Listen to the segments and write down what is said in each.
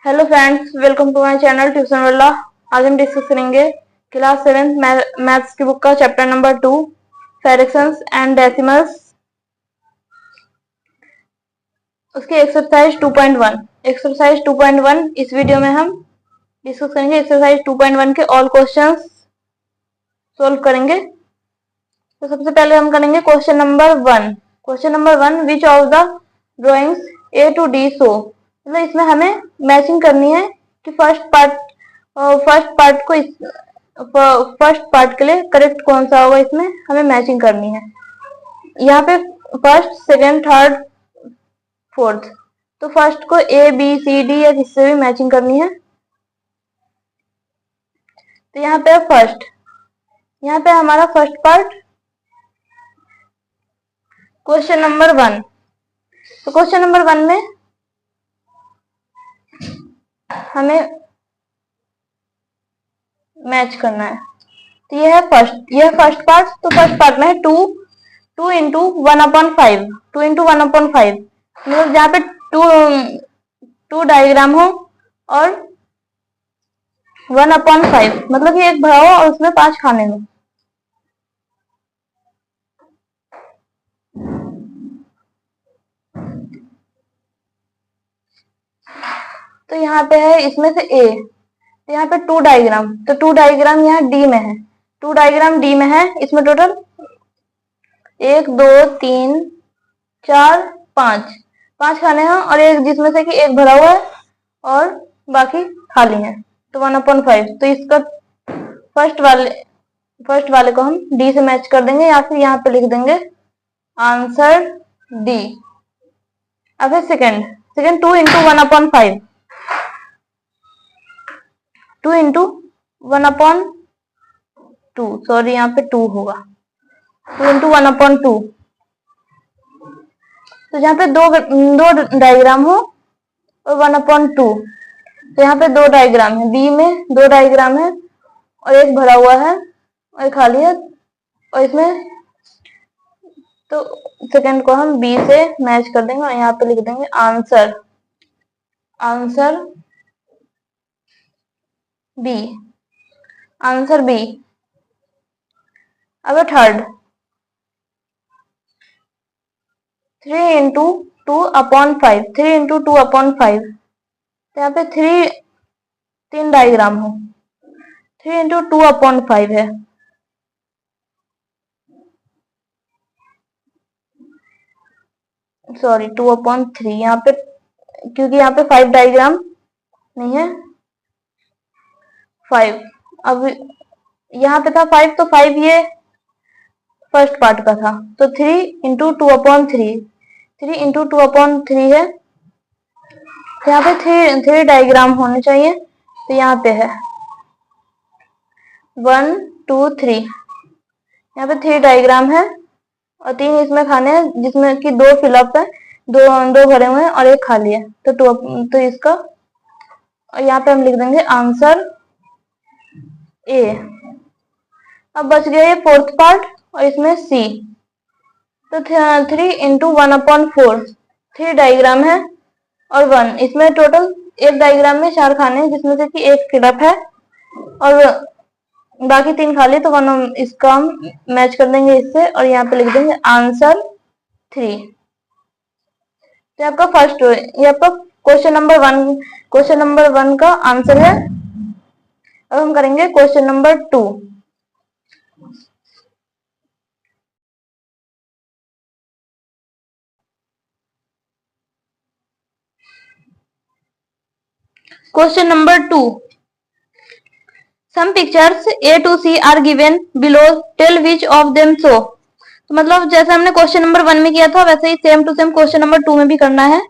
Hello friends, welcome to my channel tuition वाला। आज हम डिस्कस करेंगे क्लास 7 मैथ्स की बुक का chapter number 2 fractions and decimals, उसकी एक्सरसाइज 2.1। एक्सरसाइज 2.1 इस वीडियो में हम डिस्कस करेंगे। एक्सरसाइज 2.1 के ऑल क्वेश्चंस सोल्व करेंगे। तो सबसे पहले हम करेंगे question number 1। Question number 1, which of the drawings A to D show, मतलब इसमें हमें मैचिंग करनी है कि फर्स्ट पार्ट के लिए करेक्ट कौन सा होगा। इसमें हमें मैचिंग करनी है। यहाँ पे फर्स्ट, सेकंड, थर्ड, फोर्थ, तो फर्स्ट को ए बी सी डी या किससे भी मैचिंग करनी है। तो यहाँ पे फर्स्ट, यहाँ पे हमारा फर्स्ट पार्ट क्वेश्चन नंबर 1। तो क्वेश्चन नंबर 1 में हमें मैच करना है। तो ये है फर्स्ट पार्ट। तो फर्स्ट पार्ट में है 2 इंटू 1/5, 2 इंटू 1/5, मतलब जहाँ पे टू डायग्राम हो और 1/5, मतलब कि एक भरा हो और उसमें 5 खाने हो। तो यहाँ पे है इसमें से ए, तो यहाँ पे 2 डायग्राम, तो 2 डायग्राम यहाँ डी में है। 2 डायग्राम डी में है। इसमें टोटल 1 2 3 4 5 खाने हैं और एक जिसमें से कि एक भरा हुआ है और बाकी खाली है, तो 1/5। तो इसका फर्स्ट वाले को हम डी से मैच कर देंगे या फिर यहाँ पे लिख देंगे आंसर डी। अब है सेकंड 2 इंटू 1/5, 2 इंटू 1/2, सॉरी यहाँ पे 2 होगा, 2 इंटू 1/2। तो जहाँ पे दो डायग्राम हो और 1/2, तो यहाँ पे 2 डायग्राम है, बी में 2 डायग्राम है और एक भरा हुआ है और एक खाली है। और इसमें तो सेकंड को हम बी से मैच कर देंगे और यहाँ पे लिख देंगे आंसर बी, आंसर बी। अब थर्ड 3 इंटू 2/5, 3 इंटू 2/5, तो यहाँ पे 3 डायग्राम हो, 3 इंटू 2/5 है। सॉरी 2/3, यहाँ पे क्योंकि यहाँ पे 5 डायग्राम नहीं है, 5। अब यहाँ पे था 5, तो 5 ये फर्स्ट पार्ट का था, तो 3 इंटू 2/3, 3 इंटू 2/3 है। तो यहाँ पे 3 डायग्राम होने चाहिए, तो यहाँ पे है 1 2 3, यहाँ पे 3 डायग्राम है और 3 इसमें खाने हैं जिसमें कि 2 फिलअप है, दो भरे हुए हैं और एक खाली है, तो इसका और यहाँ पे हम लिख देंगे आंसर ए। अब बच गया ये फोर्थ पार्ट और इसमें सी। तो 3 इंटू 1/4, 3 डायग्राम है और 1, इसमें टोटल एक डायग्राम में 4 खाने हैं जिसमें से कि एक फिलअप है और बाकी 3 खाली, तो 1 इसका हम मैच कर देंगे इससे और यहाँ पे लिख देंगे आंसर 3। तो आपका ये आपका क्वेश्चन नंबर 1 का आंसर है। अब हम करेंगे question number 2। Question number 2, some pictures A to C are given below, tell which of them so। तो मतलब जैसे हमने क्वेश्चन नंबर 1 में किया था वैसे ही same to same question number 2 में भी करना है।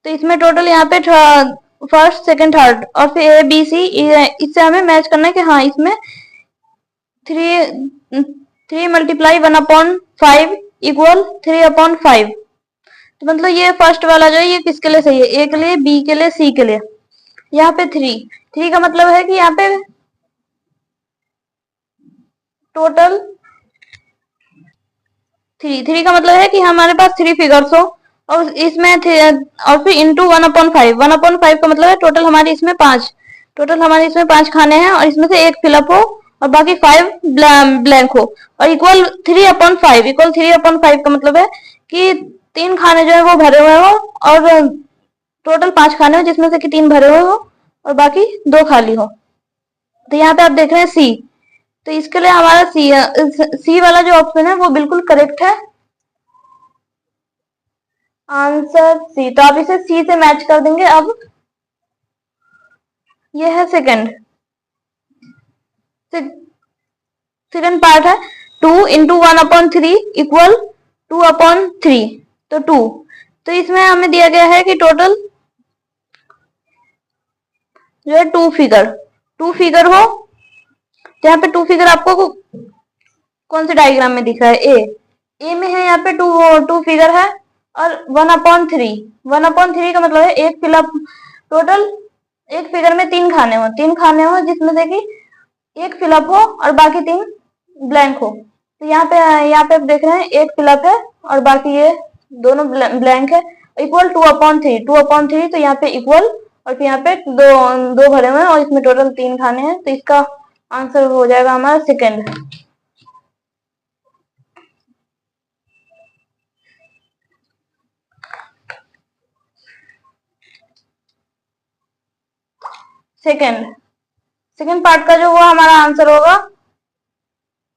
तो इसमें टोटल यहाँ पे फर्स्ट सेकंड थर्ड और फिर ए बी सी, इससे हमें मैच करना है कि हाँ इसमें 3 मल्टीप्लाई 1/5 इक्वल 3/5। तो मतलब ये फर्स्ट वाला जो है ये किसके लिए सही है, ए के लिए, बी के लिए, सी के लिए। यहाँ पे 3 का मतलब है कि यहाँ पे टोटल 3 का मतलब है कि हमारे पास 3 फिगर्स हो और इसमें थे, और फिर इंटू 1/5। 1/5 का मतलब है टोटल हमारे इसमें 5, टोटल हमारे इसमें 5 खाने हैं और इसमें से एक फिलअप हो और बाकी 5 ब्लैंक हो। और इक्वल 3/5, इक्वल 3/5 का मतलब है कि 3 खाने जो है वो भरे हुए हो और टोटल 5 खाने हो जिसमें से कि 3 भरे हुए हो और बाकी 2 खाली हो। तो यहाँ पे आप देख रहे हैं सी, तो इसके लिए हमारा सी वाला जो ऑप्शन है वो बिल्कुल करेक्ट है, आंसर सी। तो आप इसे सी से मैच कर देंगे। अब ये है सेकंड पार्ट है 2 × 1/3 इक्वल 2/3, तो 2। तो इसमें हमें दिया गया है कि टोटल जो है टू फिगर हो, यहाँ पे 2 फिगर आपको कौन से डायग्राम में दिख रहा है, ए में है, यहाँ पे टू फिगर है और 1/3 का मतलब है एक फिलअप, टोटल एक फिगर में 3 खाने हो, 3 खाने हो जिसमें से कि एक फिलअप हो और बाकी 3 ब्लैंक हो। तो यहाँ पे आप देख रहे हैं एक फिलअप है और बाकी ये दोनों ब्लैंक है, इक्वल 2/3 तो यहाँ पे इक्वल और फिर यहाँ पे दो भरे हुए हैं और इसमें टोटल 3 खाने हैं, तो इसका आंसर हो जाएगा हमारा सेकंड। सेकंड पार्ट का जो हुआ हमारा आंसर होगा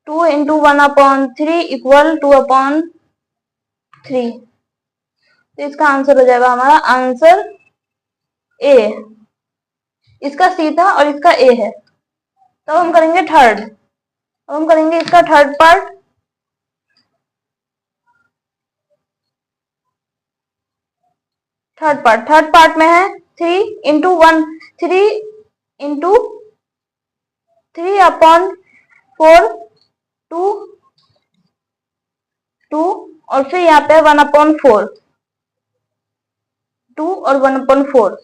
2 × 1/3 इक्वल 2/3। तो इसका आंसर हो जाएगा हमारा आंसर ए। इसका सी था और इसका ए है। तो हम करेंगे थर्ड, अब हम करेंगे इसका थर्ड पार्ट। थर्ड पार्ट में है 3/4 2 और फिर यहाँ पे 1/4, 2 और 1/4।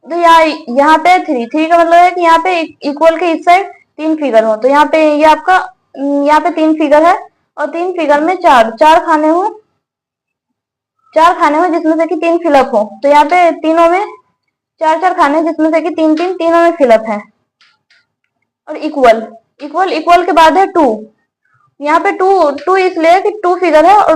तो यहाँ पे 3 का मतलब है कि यहाँ पे इक्वल के इस साइड 3 फिगर हो, तो यहाँ पे ये आपका यहाँ पे 3 फिगर है और 3 फिगर में चार खाने हो, जिसमें से कि 3 फिलअप हो। तो यहाँ पे तीनों में 4 खाने जिसमें से कि 3 तीनों में फिलअप है और इक्वल के बाद है 2। यहाँ पे टू इसलिए कि 2 फिगर है और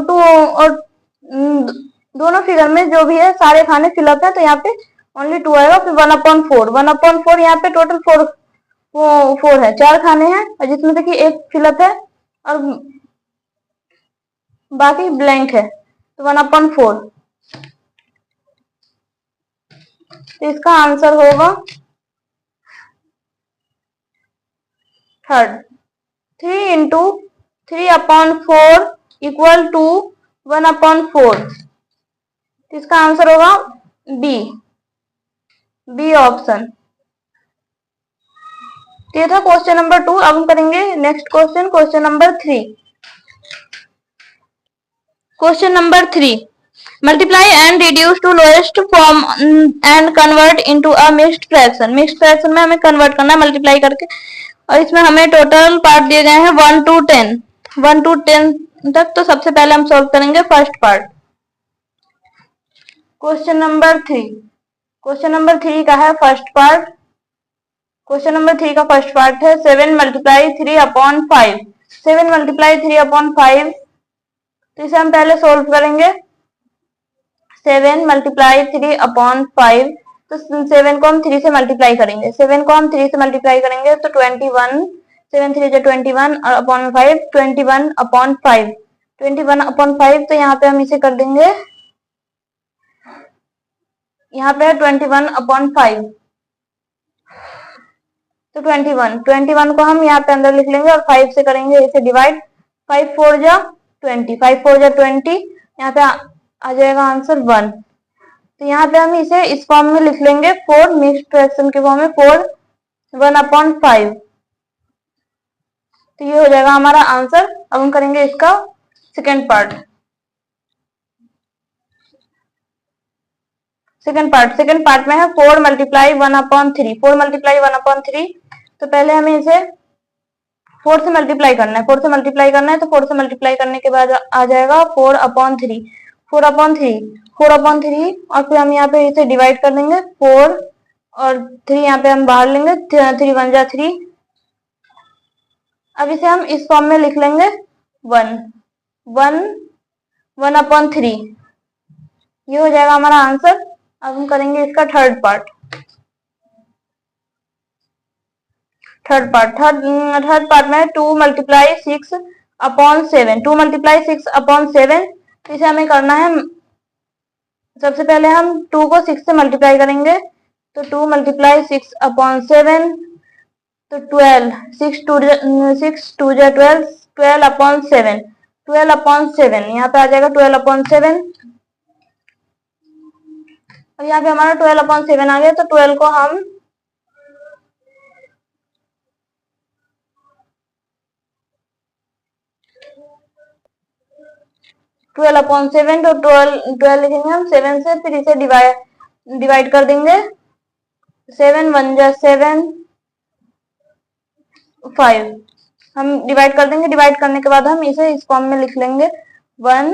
दोनों फिगर में जो भी है सारे खाने फिलअप है, तो यहाँ पे ओनली 2 आएगा। फिर 1/4 यहाँ पे टोटल 4 है, 4 खाने हैं और जिसमें से कि एक फिलअप है और बाकी ब्लैंक है, तो 1/4। तो इसका आंसर होगा थर्ड, 3 × 3/4 इक्वल टू 1/4। इसका आंसर होगा बी ऑप्शन। ये था क्वेश्चन नंबर 2। अब हम करेंगे next question number 3। Question number 3, multiply and reduce to lowest form and convert into a mixed fraction. Mixed fraction में हमें कन्वर्ट करना है मल्टीप्लाई करके, और इसमें हमें टोटल पार्ट दिए गए हैं 1 to 10, 1 to 10 तक। तो सबसे पहले हम सॉल्व करेंगे फर्स्ट पार्ट, क्वेश्चन नंबर 3 का है फर्स्ट पार्ट। क्वेश्चन नंबर 3 का फर्स्ट पार्ट है 7 × 3/5। 7 × 3/5, तो इसे हम पहले सोल्व करेंगे। 7 × 3/5, तो 7 को हम 3 से मल्टीप्लाई करेंगे, 7 को हम 3 से मल्टीप्लाई करेंगे तो 21, 7 3 21 और अपॉन 5 21/5, 21/5। तो यहाँ पे हम इसे कर देंगे, यहाँ पे 21/5, तो 21 को हम यहाँ पे अंदर लिख लेंगे और 5 से करेंगे इसे डिवाइड। 5 4 जा 20, 5 4 जा 20, यहाँ पे आ जाएगा आंसर 1। तो यहाँ पे हम इसे इस फॉर्म में लिख लेंगे 4, मिक्स्ड फ्रैक्शन के फॉर्म में 4 1/5। तो ये हो जाएगा हमारा आंसर। अब हम करेंगे इसका सेकेंड पार्ट। सेकेंड पार्ट में है 4 × 1/3, 4 × 1/3। तो पहले हमें इसे 4 से मल्टीप्लाई करना है, तो 4 से मल्टीप्लाई करने के बाद आ जाएगा 4/3। 4/3, 4/3 और फिर हम यहाँ पे इसे डिवाइड कर देंगे 4 और 3 यहाँ पे हम बाहर लेंगे, 3 1 जा 3। अब इसे हम इस फॉर्म में लिख लेंगे 1 1 1/3, ये हो जाएगा हमारा आंसर। अब हम करेंगे इसका थर्ड पार्ट। थर्ड पार्ट में 2 × 6/7, 2 × 6/7। इसे हमें करना है, सबसे पहले हम 2 को 6 से मल्टीप्लाई करेंगे, तो 2 × 6/7 तो 12, 6 2 जा 12, 12/7, 12/7 यहाँ पे आ जाएगा 12/7। अब यहाँ पे हमारा 12/7 आ गया, तो 12 को हम 12/7 तो 12 लिखेंगे हम 7 से, फिर इसे डिवाइड कर देंगे, 7 1 जा 7, 5 हम डिवाइड कर देंगे। डिवाइड करने के बाद हम इसे इस फॉर्म में लिख लेंगे 1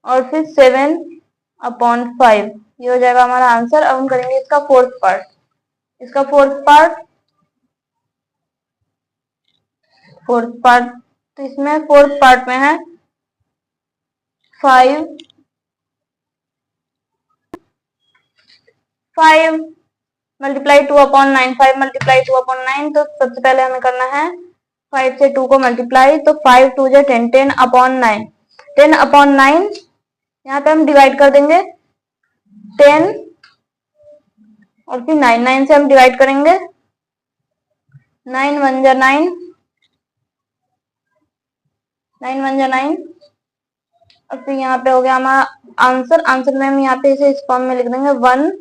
और फिर 7/5, ये हो जाएगा हमारा आंसर। अब हम करेंगे इसका फोर्थ पार्ट। इसका फोर्थ पार्ट तो इसमें फोर्थ पार्ट में है 5 मल्टीप्लाई 2/9, 5 मल्टीप्लाई 2/9। तो सबसे पहले हमें करना है 5 से 2 को मल्टीप्लाई, तो 5 2 जा 10, 10/9, 10/9 यहाँ पे हम डिवाइड कर देंगे 10 और फिर 9, 9 से हम डिवाइड करेंगे, 9 1 जा 9, 9 1 जा 9 और फिर यहाँ पे हो गया हमारा आंसर। आंसर में हम यहाँ पे इसे इस फॉर्म में लिख देंगे 1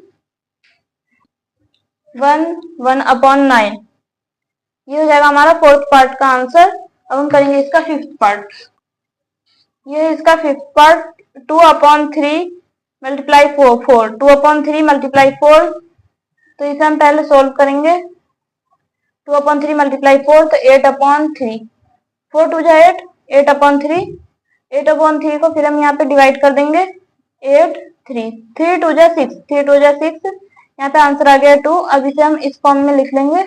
1/9, ये हो जाएगा हमारा फोर्थ पार्ट का आंसर। अब हम करेंगे इसका फिफ्थ पार्ट। ये है इसका फिफ्थ पार्ट, 2/3 मल्टीप्लाई 4, 2/3 मल्टीप्लाई 4। तो इसे हम पहले सोल्व करेंगे, 2/3 मल्टीप्लाई 4 तो 8/3, 4 2 जा 8, 8/3, 8/3 को फिर हम यहाँ पे डिवाइड कर देंगे 8 3, 3 2 जा 6, 3 2 जा 6, यहाँ पे आंसर आ गया 2। अब इसे हम इस फॉर्म में लिख लेंगे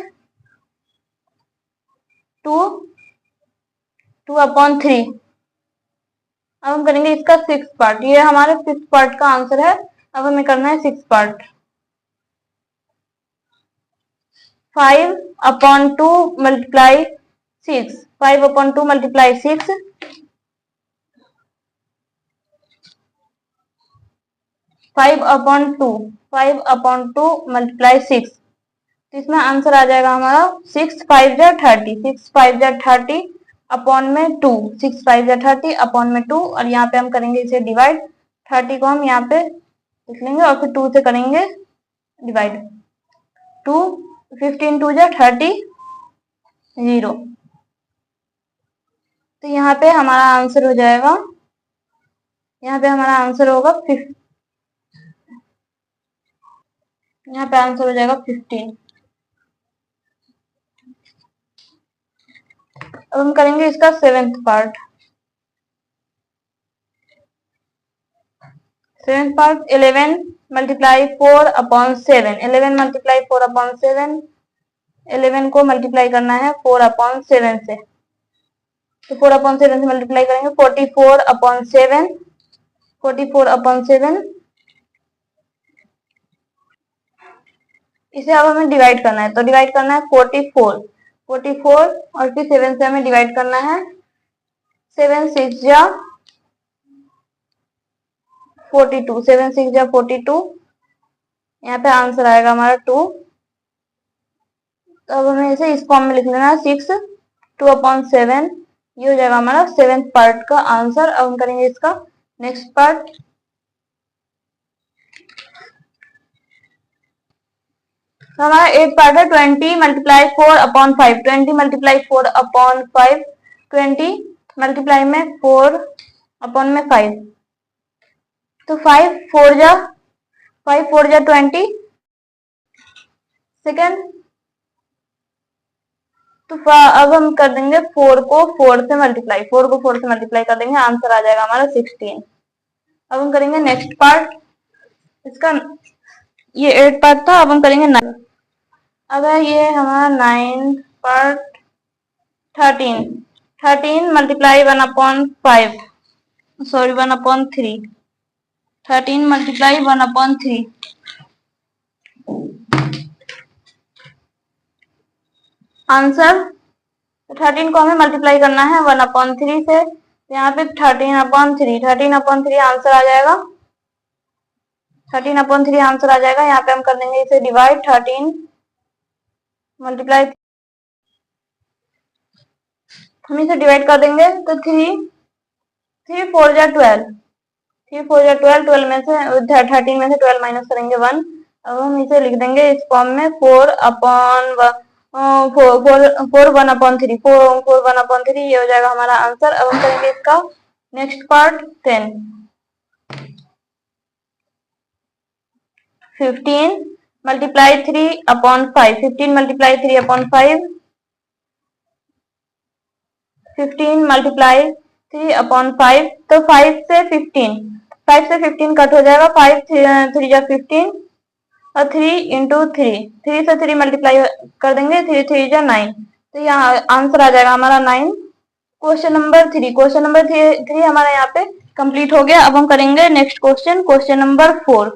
2/3। अब हम करेंगे इसका सिक्स पार्ट। ये हमारे फिफ्थ पार्ट का आंसर है। अब हमें करना है six part. 5/2 multiply 6, 5/2 multiply 6, 5/2 multiply 6। तो इसमें आंसर आ जाएगा हमारा 6 5 जा 30, 6 5 जा 30 अपॉन में 2, 6 5 जा 30 अपॉन में 2। और यहाँ पे हम करेंगे इसे डिवाइड, 30 को हम यहाँ पे लिख लेंगे और फिर 2 से करेंगे डिवाइड, 2 15 2 जा 30 0। तो यहाँ पे हमारा आंसर हो जाएगा, यहाँ पे हमारा आंसर होगा यहाँ पे आंसर हो जाएगा 15। अब हम करेंगे इसका seventh part. Seventh part 11 multiply 4/7, 11 multiply 4/7, 11 को मल्टीप्लाई करना है 4/7 से, तो 4/7 से मल्टीप्लाई करेंगे 44/7, 44/7। इसे अब हमें डिवाइड करना है, तो डिवाइड करना है 44 और फिर 7 से हमें डिवाइड करना है, 7 6 जा 42, 7 6 जा 42। यहाँ पे आंसर आएगा हमारा 2। तो अब हमें इसे इस फॉर्म में लिख लेना है 6 2/7, ये हो जाएगा हमारा सेवेंथ पार्ट का आंसर। अब हम करेंगे इसका नेक्स्ट पार्ट। तो हमारा 8 पार्ट है 20 मल्टीप्लाई 4/5, 20 मल्टीप्लाई 4/5, 20 मल्टीप्लाई में 4/5। तो 5 4 जा 20 सेकेंड। तो अब हम कर देंगे 4 को 4 से मल्टीप्लाई, 4 को 4 से मल्टीप्लाई कर देंगे, आंसर आ जाएगा हमारा 16। अब हम करेंगे नेक्स्ट पार्ट इसका। ये 8 पार्ट था, अब हम करेंगे 9। अब है ये हमारा 9 part 13। 13 multiply 1/5, sorry 1/3। 13 multiply 1/3। Answer 13 को हमें मल्टीप्लाई करना है 1/3 से, यहाँ पे 13/3। 13/3 आंसर आ जाएगा। 13/3 आंसर आ जाएगा। यहाँ पे हम कर देंगे इसे डिवाइड। 13 मल्टीप्लाई, हम इसे डिवाइड कर देंगे तो 3 4 जा 12। 3 4 जा 12, 12 में से 13 में से 12 माइनस करेंगे 1। अब हम इसे लिख देंगे इस फॉर्म में 4/3। 4/3 ये हो जाएगा हमारा आंसर। अब हम करेंगे इसका next part 10। 15 multiply 3/5। 15 multiply 3/5। 15 multiply 3/5, तो 5 से 15 कट हो जाएगा। 5 3 जा 15 और 3 इंटू 3 से 3 मल्टीप्लाई कर देंगे। 3 3 जा 9, तो यहाँ आंसर आ जाएगा हमारा 9। क्वेश्चन नंबर 3 हमारा यहाँ पे कंप्लीट हो गया। अब हम करेंगे नेक्स्ट क्वेश्चन, क्वेश्चन नंबर 4।